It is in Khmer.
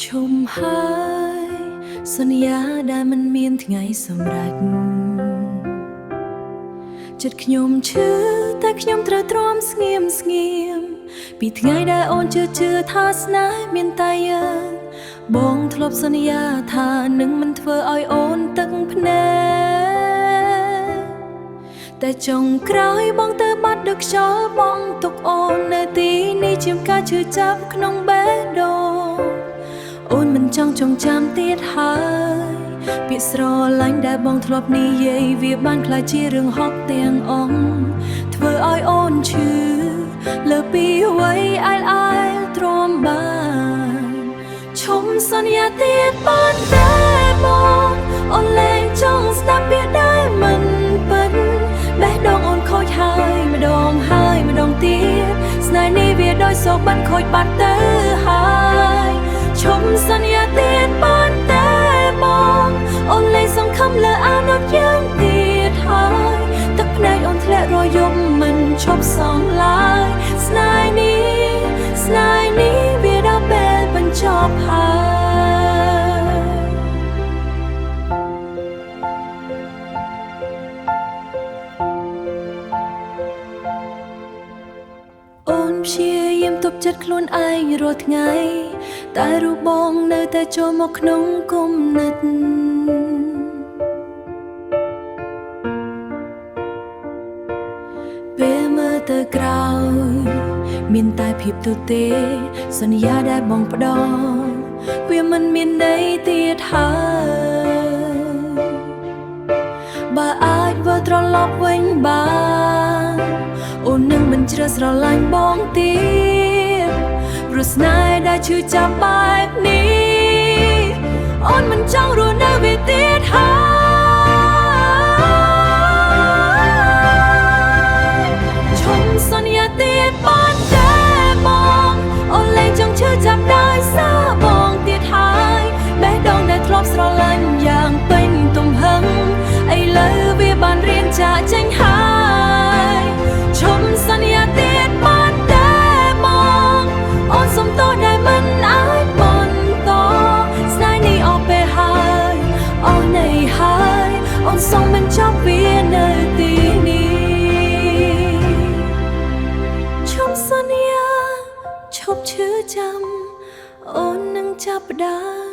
ชมหายสัญญาได้มันเมียนថ្ងៃសម្រេចចិត្តខ្ញុំឈឺតែខ្ញុំត្រូវទ្រាំស្ងៀមពីថ្ងៃដែលអូនជឿថាស្នេហ៍មានតែយើងបងធ្លាប់សន្យាថានឹងមិនធ្វើឲ្យអូនទឹកភ្នែកតែចុងក្រោយបងទៅបាត់ដឹកខ្យល់បងទុកអូននៅទីនេះជាការឈឺចាប់ក្នុងបេះដូងអូនមិនចង់ចងចាំទៀតហើយពាក្យស្រឡាញ់ដែលបងធ្លាប់និយាយវាបានក្លាយជារឿងហុកទាំងអងធ្វើឲ្យអូនឈឺលើពីអ្វីអាយទ្រាំបានឈុំសន្យាទៀតបានតែបងអូនលែងចង់ស្ដាប់ពាក្យដែលមិនពិតបេះដូងអូនខូចហើយម្ដងទៀតស្នេហ៍នេះវាដោយសោកបានខូចបាត់ទៅហើយឈុំសន្យាទៀតបានតែបងអូនលែងសង្ឃឹមលើអនាគតយើងទៀតហើយទឹកភ្នែកអូនធ្លាក់រយំមិនឈប់សងឡើយស្នេហ៍នេះវាដល់ពេលបញ្ចប់ហើយអូនព្យាយាមទប់ចិត្តខ្លួនឯងរាល់ថ្ងៃតែរូបបងនៅតែចូលមកក្នុងគំនិតពេលមើលទៅក្រោយមានតែភាពទូទេសន្យាដែលបងផ្ដល់វាមិនមានន័យទៀតហើយបើអាចវិលត្រឡប់វិញបានអូននឹងមិនជ្រើសស្រឡាញ់បងទៀតព្រោះស្នេហ៍ដែលឈឺចាប់បែបនេះអូនមិនចង់រស់នៅវាទៀតហើយឈុំសន្យាទៀតបានតែបងអូនលែងចង់ឈឺចាប់ដោយសារបងទៀតហើយបេះដូងដែលធ្លាប់ស្រឡាញ់យ៉ាងពេញទំហឹងឥឡូវវាបានរៀនចាកចេញហើយឈុំសន្យាទៀតបានតែបងអូនសុំទោសដែលមិនអាចបន្តស្នេហ៍នេះអស់ពេលហើយអស់ន័យហើយអូនសុំបញ្ចប់វានៅទីនេះឈុំសន្យាឈប់ឈឺចាំអូននឹងចាប់ផ្ដើម